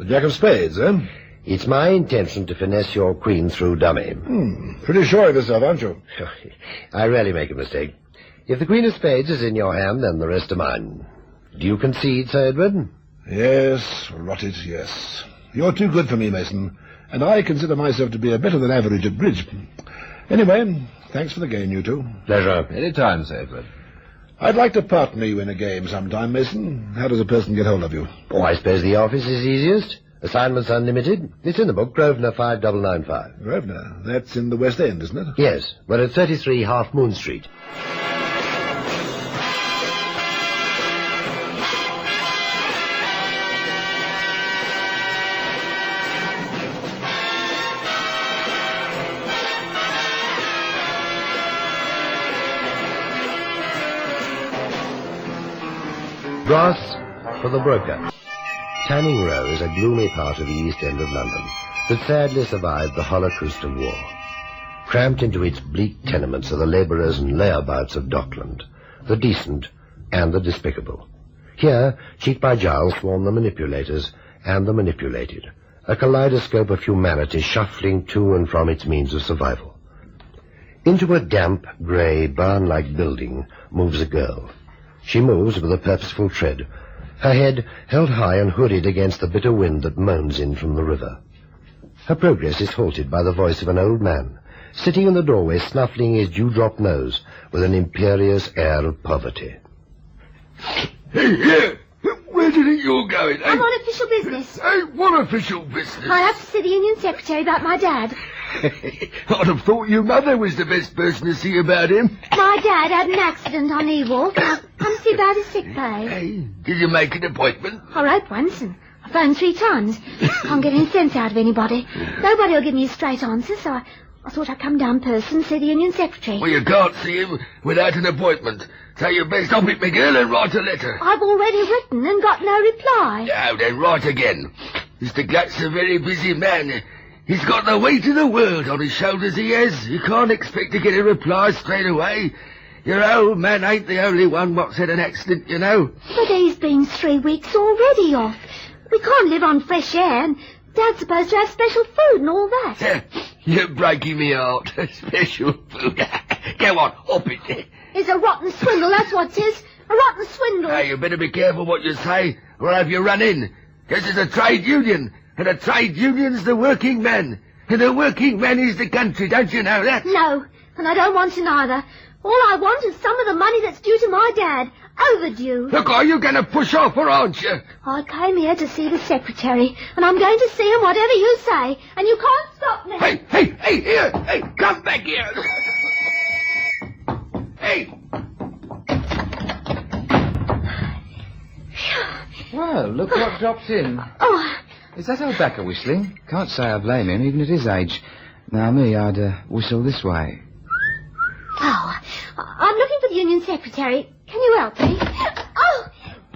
The Jack of Spades, eh? It's my intention to finesse your queen through dummy. Pretty sure of yourself, aren't you? I rarely make a mistake. If the Queen of Spades is in your hand, then the rest are mine. Do you concede, Sir Edward? Yes, rot it, yes. You're too good for me, Mason, and I consider myself to be a better than average at bridge. Anyway, thanks for the game, you two. Pleasure. Any time, Sir Edward. I'd like to partner you in a game sometime, Mason. How does a person get hold of you? Oh, I suppose the office is easiest. Assignments unlimited. It's in the book, Grosvenor 5995. Grosvenor? That's in the West End, isn't it? Yes, we're at 33 Half Moon Street. Brass for the broker. Tanning Row is a gloomy part of the East End of London that sadly survived the holocaust of war. Cramped into its bleak tenements are the labourers and layabouts of Dockland, the decent and the despicable. Here, cheek by jowl, swarm the manipulators and the manipulated, a kaleidoscope of humanity shuffling to and from its means of survival. Into a damp, grey, barn-like building moves a girl. She moves with a purposeful tread, her head held high and hooded against the bitter wind that moans in from the river. Her progress is halted by the voice of an old man, sitting in the doorway snuffling his dewdrop nose with an imperious air of poverty. Hey, here! Where do you think you're going, eh? I'm on official business. Hey, what official business? I have to see the Union Secretary about my dad. I'd have thought your mother was the best person to see about him. My dad had an accident on Ewolf. I've come to see about his sick pay. Hey, did you make an appointment? I wrote once and I phoned 3 times. Can't get any sense out of anybody. Nobody will give me a straight answer, so I thought I'd come down in person and see the Union Secretary. Well, you can't see him without an appointment. So you best hop it, McGill, and write a letter. I've already written and got no reply. Now then, write again. Mr. Glutt's a very busy man. He's got the weight of the world on his shoulders, he has. You can't expect to get a reply straight away. Your old man ain't the only one what's had an accident, you know. But he's been 3 weeks already off. We can't live on fresh air, and Dad's supposed to have special food and all that. You're breaking me heart. Special food. Go on, up it. It's a rotten swindle, that's what it is. A rotten swindle. Hey, you better be careful what you say, or I'll have you run in. This is a trade union, and a trade union's the working man. And the working man is the country, don't you know that? No, and I don't want to neither. All I want is some of the money that's due to my dad. Overdue. Look, are you going to push off, or aren't you? I came here to see the secretary, and I'm going to see him whatever you say, and you can't stop me. Hey, here! Hey, come back here! Hey! Well, look what dropped in. Oh, Is that old Backer whistling? Can't say I blame him, even at his age. Now, me, I'd whistle this way. I'm looking for the Union Secretary. Can you help me?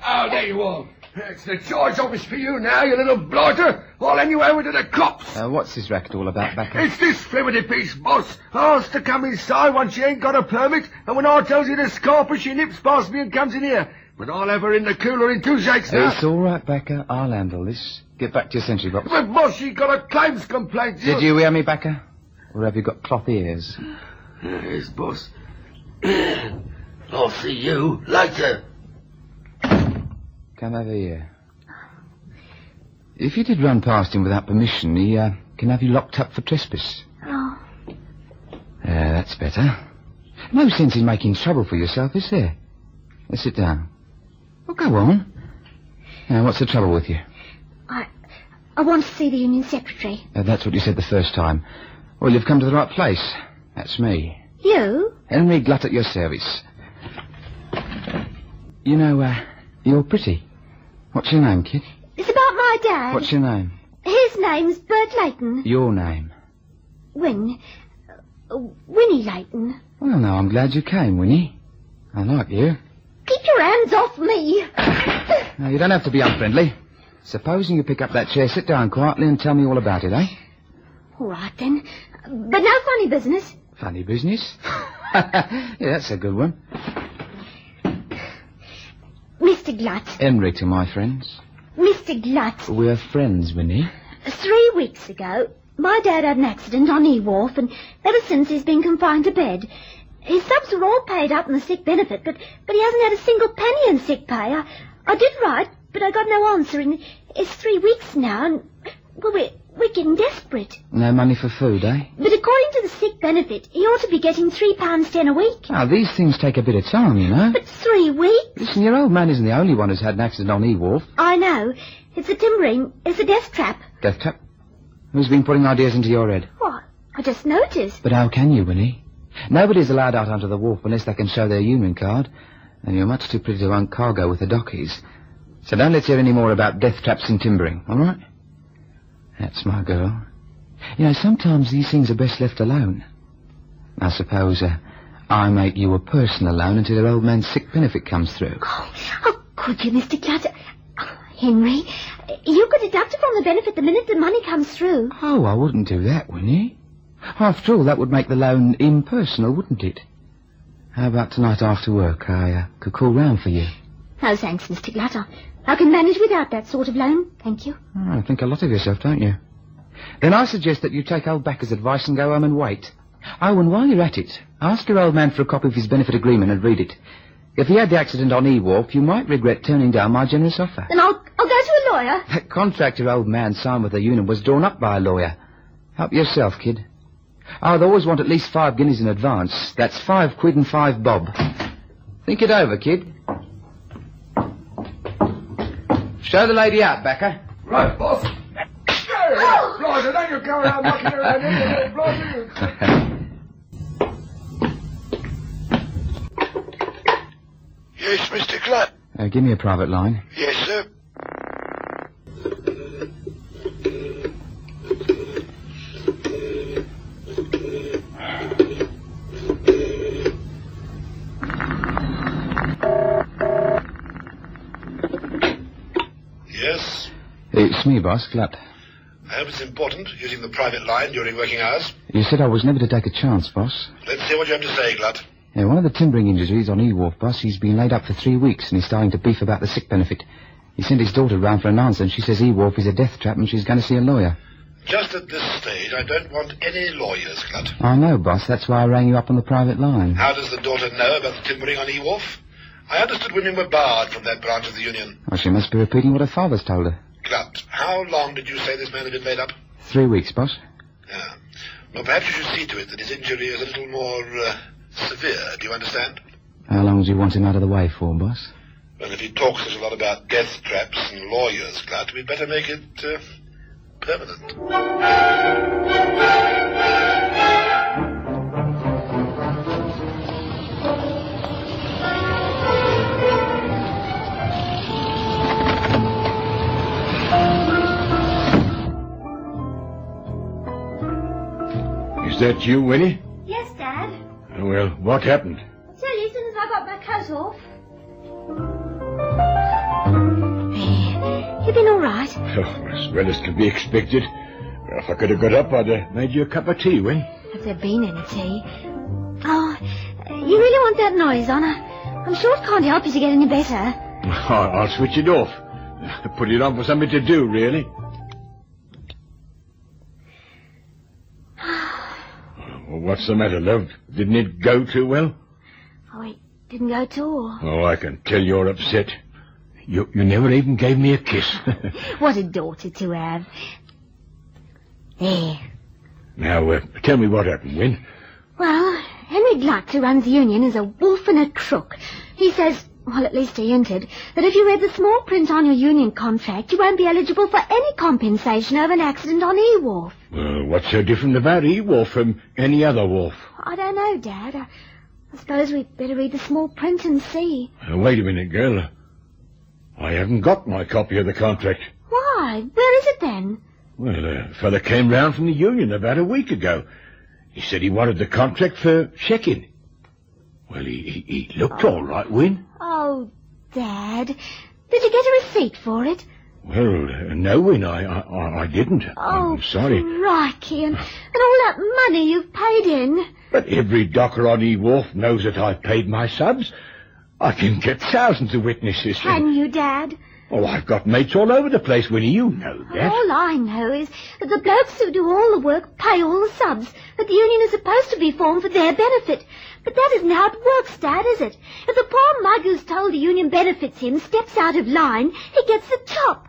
Oh, there you are. It's the charge office for you now, you little blighter. I'll hand you over to the cops. What's this racket all about, Backer? It's this primitive piece, boss. Asked to come inside once she ain't got a permit, and when I tells you to scarp her, she nips past me and comes in here. But I'll have her in the cooler in 2 shakes now. It's all right, Backer. I'll handle this. Get back to your sentry box. But, boss, she got a claims complaint. Did you hear me, Backer? Or have you got cloth ears? Yes, boss. I'll see you later. Come over here. If you did run past him without permission, he can have you locked up for trespass. Oh. That's better. No sense in making trouble for yourself, is there? Now, sit down. Well, go on. Now, what's the trouble with you? I want to see the Union Secretary. That's what you said the first time. Well, you've come to the right place. That's me. You? Henry Glutt at your service. You know, you're pretty. What's your name, kid? It's about my dad. What's your name? His name's Bert Layton. Your name? Winnie Layton. Well, now, I'm glad you came, Winnie. I like you. Keep your hands off me. Now, you don't have to be unfriendly. Supposing you pick up that chair, sit down quietly and tell me all about it, eh? All right, then. But no funny business. Funny business? Yeah, that's a good one. Mr. Glutt. Henry to my friends. Mr. Glutt, We're friends, Winnie. 3 weeks ago, my dad had an accident on E-Wharf, and ever since he's been confined to bed. His subs were all paid up in the sick benefit, but he hasn't had a single penny in sick pay. I did write, but I got no answer, and it's 3 weeks now, and, well, we're getting desperate. No money for food, eh? But according to the sick benefit, he ought to be getting £3.10 a week. Now, these things take a bit of time, you know. But 3 weeks? Listen, your old man isn't the only one who's had an accident on E-Wharf. I know. It's a timbering. It's a death trap. Death trap? Who's been putting ideas into your head? What? I just noticed. But how can you, Winnie? Nobody's allowed out onto the wharf unless they can show their union card. And you're much too pretty to run cargo with the dockies. So don't let's hear any more about death traps and timbering, all right? That's my girl. You know, sometimes these things are best left alone. I suppose I make you a personal loan until your old man's sick benefit comes through. Oh, could you, Mr. Clutter? Henry, you could deduct it from the benefit the minute the money comes through. Oh, I wouldn't do that, Winnie. After all, that would make the loan impersonal, wouldn't it? How about tonight after work? I could call round for you. No, thanks, Mr. Clutter. I can manage without that sort of loan, thank you. Oh, I think a lot of yourself, don't you? Then I suggest that you take old Backer's advice and go home and wait. Oh, and while you're at it, ask your old man for a copy of his benefit agreement and read it. If he had the accident on E-Wharf, you might regret turning down my generous offer. Then I'll go to a lawyer. That contract your old man signed with the union was drawn up by a lawyer. Help yourself, kid. I'd always want at least 5 guineas in advance. That's 5 quid and 5 bob. Think it over, kid. Show the lady out, Backer. Right, boss. Oh! Blinder, don't you go around knocking around into the blinder. Yes, Mr. Clutt. Give me a private line. Yes, sir. Yes? It's me, boss, Glutt. I hope it's important, using the private line during working hours. You said I was never to take a chance, boss. Let's hear what you have to say, Glutt. Yeah, one of the timbering injuries on E-Wharf, boss, he's been laid up for 3 weeks and he's starting to beef about the sick benefit. He sent his daughter round for an answer and she says E-Wharf is a death trap and she's going to see a lawyer. Just at this stage, I don't want any lawyers, Glutt. I know, boss. That's why I rang you up on the private line. How does the daughter know about the timbering on E-Wharf? I understood women were barred from that branch of the union. Well, she must be repeating what her father's told her. Glutt, how long did you say this man had been laid up? 3 weeks, boss. Yeah. Well, perhaps you should see to it that his injury is a little more severe. Do you understand? How long do you want him out of the way for, boss? Well, if he talks such a lot about death traps and lawyers, Glutt, we'd better make it permanent. Is that you, Winnie? Yes, Dad. Well, what happened? I'll tell you as soon as I got my coat off. There. You been all right? Oh, as well as can be expected. Well, if I could have got up, I'd have made you a cup of tea, Win. Has there been any tea? Oh, you really want that noise on? I'm sure it can't help you to get any better. I'll switch it off. Put it on for something to do, really. Well, what's the matter, love? Didn't it go too well? Oh, it didn't go at all. Oh, I can tell you're upset. You never even gave me a kiss. What a daughter to have. There. Now, tell me what happened, Win. Well, Henry Glutt, who runs the union, is a wolf and a crook. He says, well, at least he hinted, that if you read the small print on your union contract, you won't be eligible for any compensation over an accident on E-Wharf. Well, what's so different about E-Wharf from any other wharf? I don't know, Dad. I suppose we'd better read the small print and see. Wait a minute, girl. I haven't got my copy of the contract. Why? Where is it then? Well, a fella came round from the union about a week ago. He said he wanted the contract for checking. Well, he looked all right, Win. Oh, Dad. Did you get a receipt for it? Well, no, Win, I didn't. Oh, I'm sorry. crikey, and all that money you've paid in. But every docker on E-Wharf knows that I paid my subs. I can get thousands of witnesses. Can you, Dad? Oh, I've got mates all over the place, Winnie. You know that. All I know is that the blokes who do all the work pay all the subs, that the union is supposed to be formed for their benefit. But that isn't how it works, Dad, is it? If the poor mug who's told the union benefits him steps out of line, he gets the chop.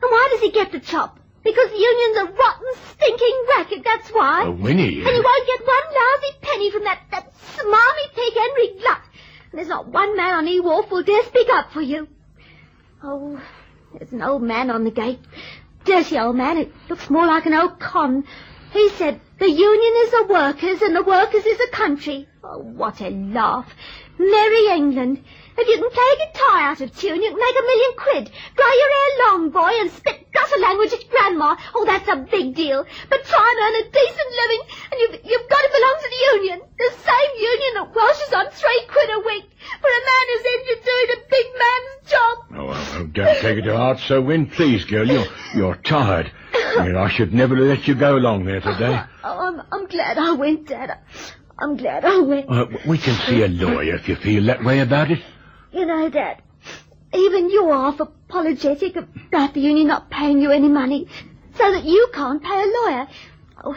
And why does he get the chop? Because the union's a rotten, stinking racket, that's why. Oh, Winnie. And he won't get one lousy penny from that smarmy pig Henry Gluck. And there's not one man on E-Wharf who'll dare speak up for you. Oh, there's an old man on the gate. Dirty old man. It looks more like an old con. He said, the union is the workers and the workers is the country. Oh, what a laugh. Merry England. If you can play a guitar out of tune, you can make £1 million. Dry your hair long, boy, and spit gutter language at Grandma. Oh, that's a big deal. But try and earn a decent living, and you've got to belong to the union. The same union that Welsh is on £3 a week for a man who's injured doing a big man's job. Oh, don't take it to heart so, Win. Please, girl, you're tired. I should never let you go along there today. Oh, I'm glad I went, Dad. I'm glad I went. We can see a lawyer if you feel that way about it. You know, Dad, even you're half apologetic about the union not paying you any money so that you can't pay a lawyer. Oh,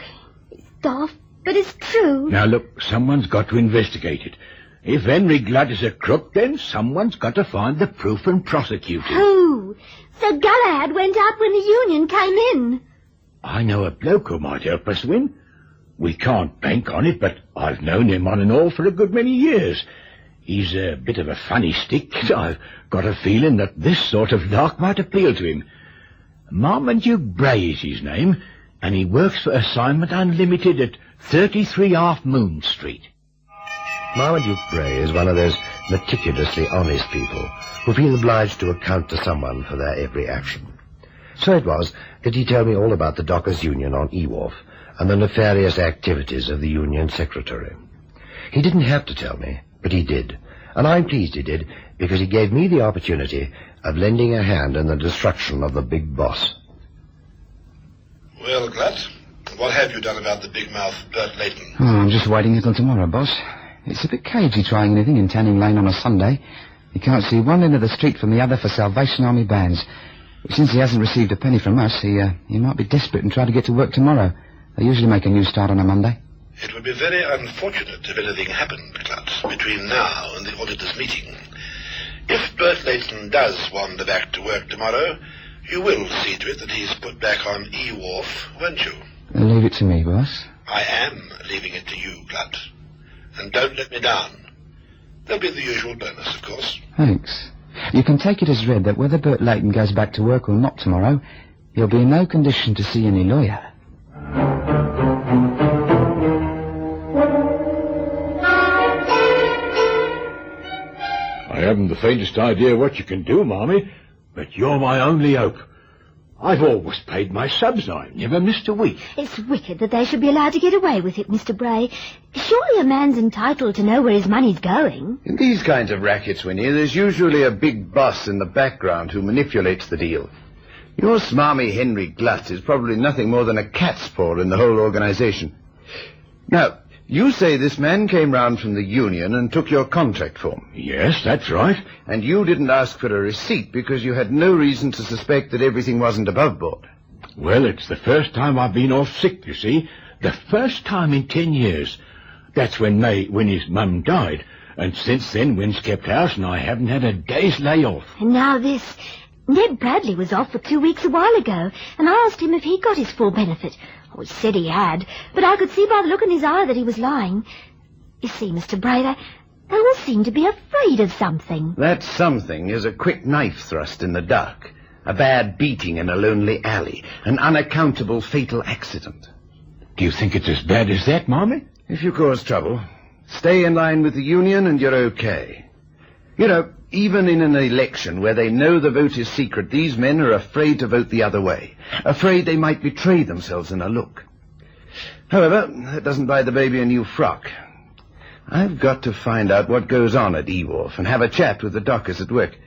it's daft, but it's true. Now, look, someone's got to investigate it. If Henry Gludd is a crook, then someone's got to find the proof and prosecute him. Who? So Galahad went out when the union came in. I know a bloke who might help us, Win. We can't bank on it, but I've known him on and all for a good many years. He's a bit of a funny stick. I've got a feeling that this sort of lark might appeal to him. Marmaduke Bray is his name, and he works for Assignment Unlimited at 33 Half Moon Street. Marmaduke Bray is one of those meticulously honest people who feel obliged to account to someone for their every action. So it was that he told me all about the Dockers' Union on E-Wharf and the nefarious activities of the union secretary. He didn't have to tell me, but he did, and I'm pleased he did, because he gave me the opportunity of lending a hand in the destruction of the big boss. Well, Glutt, what have you done about the big mouth Bert Layton? Oh, I'm just waiting until tomorrow, boss. It's a bit cagey trying anything in Tanning Lane on a Sunday. You can't see one end of the street from the other for Salvation Army bands. But since he hasn't received a penny from us, he might be desperate and try to get to work tomorrow. They usually make a new start on a Monday. It would be very unfortunate if anything happened, Glutt, between now and the auditors' meeting. If Bert Layton does wander back to work tomorrow, you will see to it that he's put back on E-Wharf, won't you? Leave it to me, boss. I am leaving it to you, Glutt. And don't let me down. There'll be the usual bonus, of course. Thanks. You can take it as read that whether Bert Layton goes back to work or not tomorrow, he'll be in no condition to see any lawyer. I haven't the faintest idea what you can do, Marmie, but you're my only hope. I've always paid my subs. I never missed a week. It's wicked that they should be allowed to get away with it, Mr. Bray. Surely a man's entitled to know where his money's going. In these kinds of rackets, Winnie, there's usually a big boss in the background who manipulates the deal. Your smarmy Henry Glutt is probably nothing more than a cat's paw in the whole organization. Now, you say this man came round from the union and took your contract form. Yes, that's right. And you didn't ask for a receipt because you had no reason to suspect that everything wasn't above board. Well, it's the first time I've been off sick, you see. The first time in 10 years. That's when his mum died. And since then, Win's kept house and I haven't had a day's lay off. And now this. Ned Bradley was off for 2 weeks a while ago, and I asked him if he got his full benefit. Oh, he said he had, but I could see by the look in his eye that he was lying. You see, Mr. Bray, they all seem to be afraid of something. That something is a quick knife thrust in the dark, a bad beating in a lonely alley, an unaccountable fatal accident. Do you think it's as bad as that, Marmie? If you cause trouble, stay in line with the union and you're okay. You know, even in an election where they know the vote is secret, these men are afraid to vote the other way, afraid they might betray themselves in a look. However, that doesn't buy the baby a new frock. I've got to find out what goes on at E-Wharf and have a chat with the dockers at work.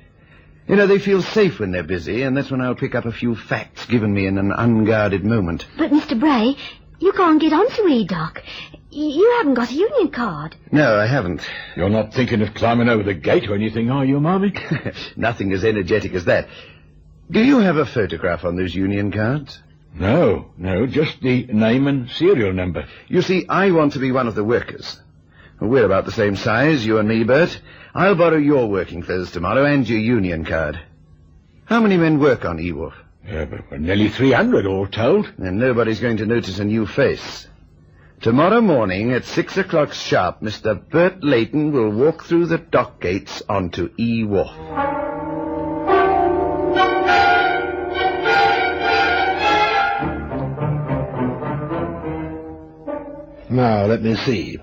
You know, they feel safe when they're busy, and that's when I'll pick up a few facts given me in an unguarded moment. But, Mr. Bray, you can't get onto E-Dock. You haven't got a union card. No, I haven't. You're not thinking of climbing over the gate or anything, are you, Marmie? Nothing as energetic as that. Do you have a photograph on those union cards? No, just the name and serial number. You see, I want to be one of the workers. We're about the same size, you and me, Bert. I'll borrow your working clothes tomorrow and your union card. How many men work on E-Wharf? Nearly 300 all told. And nobody's going to notice a new face. Tomorrow morning at 6 o'clock sharp, Mr. Bert Layton will walk through the dock gates onto E-Wharf. Now, let me see.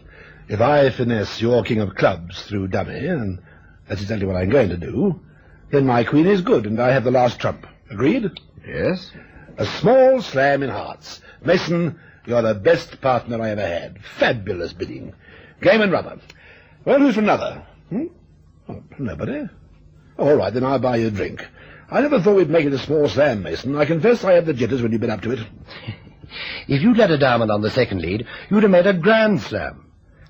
If I finesse your king of clubs through dummy, and that's exactly what I'm going to do, then my queen is good, and I have the last trump. Agreed? Yes? A small slam in hearts. Mason, you're the best partner I ever had. Fabulous bidding. Game and rubber. Well, who's for another? Oh, nobody. All right, then I'll buy you a drink. I never thought we'd make it a small slam, Mason. I confess I had the jitters when you've been up to it. If you'd let a diamond on the second lead, you'd have made a grand slam.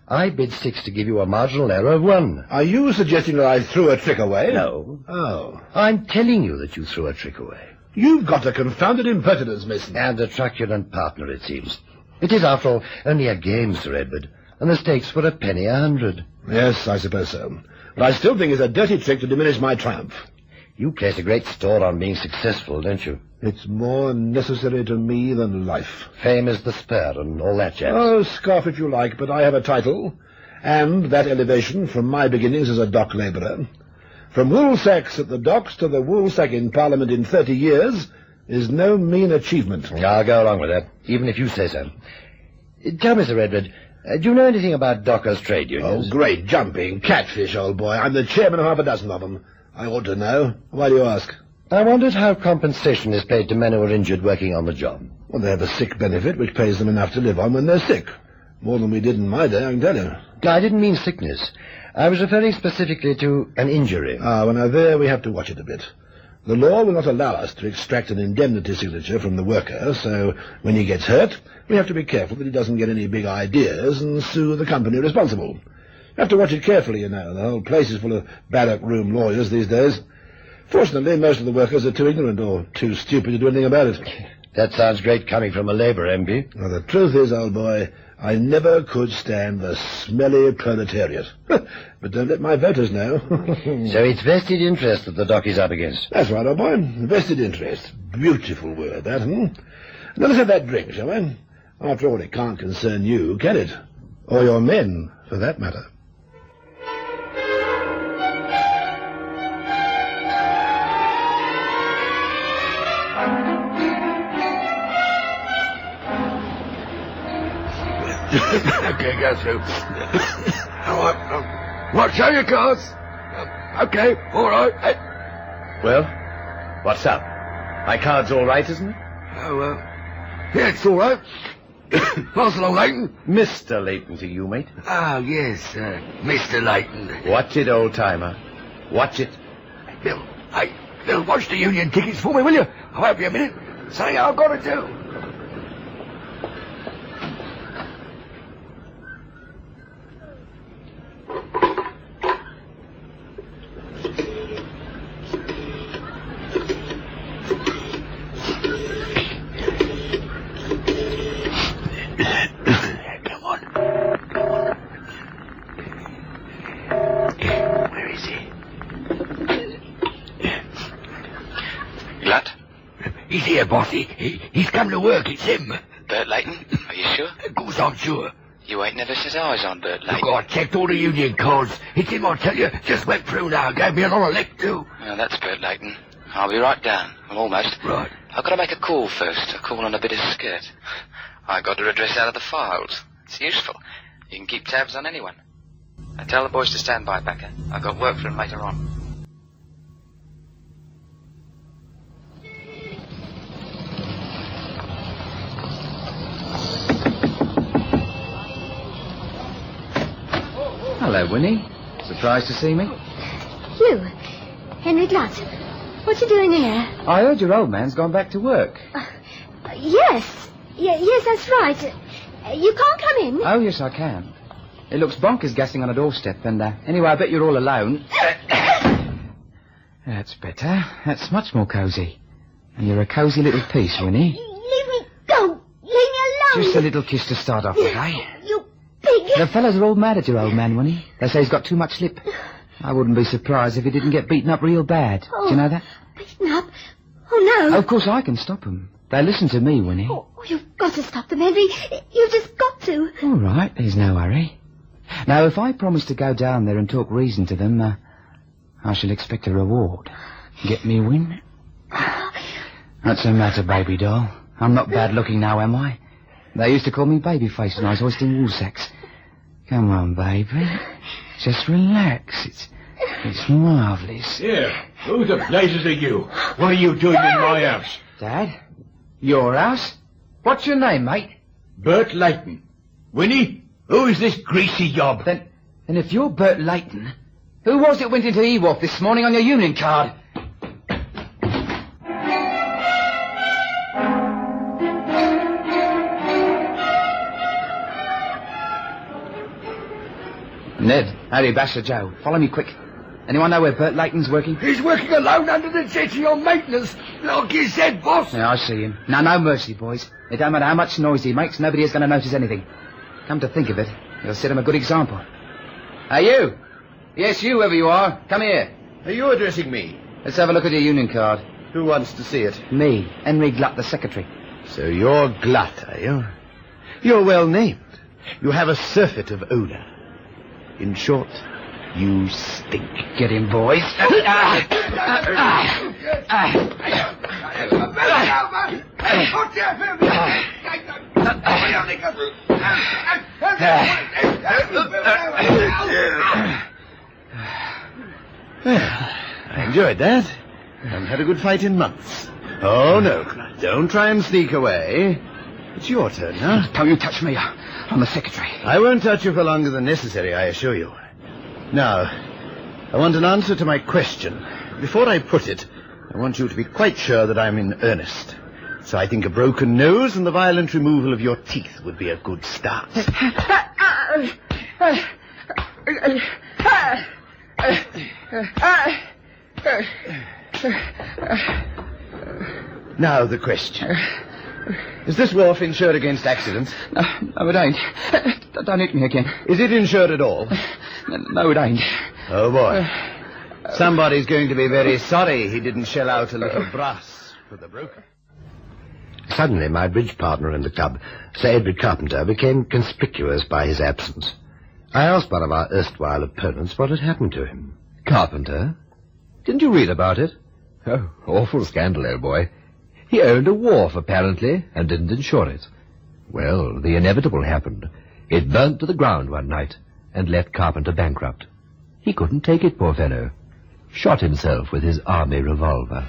I bid 6 to give you a marginal error of 1. Are you suggesting that I threw a trick away? No. Oh. I'm telling you that you threw a trick away. You've got a confounded impertinence, Mason. And a truculent partner, it seems. It is, after all, only a game, Sir Edward, and the stakes were a penny 100. Yes, I suppose so. But I still think it's a dirty trick to diminish my triumph. You place a great store on being successful, don't you? It's more necessary to me than life. Fame is the spur and all that jazz. Oh, scoff if you like, but I have a title, and that elevation from my beginnings as a dock labourer. From woolsacks at the docks to the woolsack in Parliament in 30 years is no mean achievement. I'll go along with that, even if you say so. Tell me, Sir Edward, do you know anything about dockers' trade unions? Oh, great jumping catfish, old boy. I'm the chairman of half a dozen of them. I ought to know. Why do you ask? I wondered how compensation is paid to men who are injured working on the job. Well, they have a sick benefit which pays them enough to live on when they're sick. More than we did in my day, I can tell you. I didn't mean sickness. I was referring specifically to an injury. Well, now there we have to watch it a bit. The law will not allow us to extract an indemnity signature from the worker, so when he gets hurt, we have to be careful that he doesn't get any big ideas and sue the company responsible. You have to watch it carefully, you know. The whole place is full of barrack room lawyers these days. Fortunately, most of the workers are too ignorant or too stupid to do anything about it. That sounds great coming from a Labour MP. Well, the truth is, old boy, I never could stand the smelly proletariat. But don't let my voters know. So it's vested interest that the dock is up against. That's right, old boy. Vested interest. Beautiful word, that, Now let's have that drink, shall we? After all, it can't concern you, can it? Or your men, for that matter. Okay, go through. What, show your cards? Okay, all right. Well, what's up? My card's all right, isn't it? Oh, yeah, it's all right. Pass along, Layton. Mr. Layton to you, mate. Oh, yes, Mr. Layton. Watch it, old-timer. Watch it. Bill, watch the union tickets for me, will you? I'll help you a minute. Something I've got to do. He's here, bossy. He's come to work. It's him. Bert Layton? Are you sure? Of course I'm sure. You ain't never set eyes on Bert Layton. Look, I checked all the union cards. It's him, I tell you. Just went through now. Gave me a lot of lick, too. Well, that's Bert Layton. I'll be right down. Well, almost. Right. I've got to make a call first. A call on a bit of skirt. I got to address out of the files. It's useful. You can keep tabs on anyone. I tell the boys to stand by, Becker. I've got work for them later on. Hello, Winnie. Surprised to see me? You, Henry Glutt. What you doing here? I heard your old man's gone back to work. Yes. Yes, that's right. You can't come in. Oh, yes, I can. It looks bonkers gassing on a doorstep, and anyway, I bet you're all alone. That's better. That's much more cosy. And you're a cosy little piece, Winnie. Leave me go. Leave me alone. Just a little kiss to start off with, eh? You pig. The fellas are all mad at your old man, Winnie. They say he's got too much lip. I wouldn't be surprised if he didn't get beaten up real bad. Do you know that? Beaten up? Oh, no. Of course I can stop them. They listen to me, Winnie. Oh, you've got to stop them, Henry. You've just got to. All right, there's no hurry. Now, if I promise to go down there and talk reason to them, I shall expect a reward. Get me, Win? What's the matter, baby doll? I'm not bad looking now, am I? They used to call me Babyface when I was hoisting wool sacks. Come on, baby. Just relax. It's marvellous. Here, who the blazes are you? What are you doing in my house? Dad? Your house? What's your name, mate? Bert Layton. Winnie, who is this greasy yob? Then if you're Bert Layton, who was it went into Ewolf this morning on your union card? Ned, Harry, Basher, Joe, follow me quick. Anyone know where Bert Layton's working? He's working alone under the jetty on maintenance. Like you said, boss. Yeah, I see him. Now, no mercy, boys. It don't matter how much noise he makes, nobody is going to notice anything. Come to think of it, you'll set him a good example. Hey, you! Yes, you, whoever you are. Come here. Are you addressing me? Let's have a look at your union card. Who wants to see it? Me, Henry Glutt, the secretary. So you're Glutt, are you? You're well named. You have a surfeit of odour. In short, you stink. Get him, boys. I enjoyed that. I haven't had a good fight in months. Oh, no, Glutt. Don't try and sneak away. It's your turn now. Don't you touch me. I'm the secretary. I won't touch you for longer than necessary, I assure you. Now, I want an answer to my question. Before I put it, I want you to be quite sure that I'm in earnest. So I think a broken nose and the violent removal of your teeth would be a good start. Now the question. Is this wharf insured against accidents? No, it ain't. Don't hit me again. Is it insured at all? No, it ain't. Oh, boy. Somebody's going to be very sorry he didn't shell out a little brass for the broker. Suddenly, my bridge partner in the club, Sir Edward Carpenter, became conspicuous by his absence. I asked one of our erstwhile opponents what had happened to him. Carpenter? Didn't you read about it? Oh, awful scandal, old boy. He owned a wharf, apparently, and didn't insure it. Well, the inevitable happened. It burnt to the ground one night and left Carpenter bankrupt. He couldn't take it, poor fellow. Shot himself with his army revolver.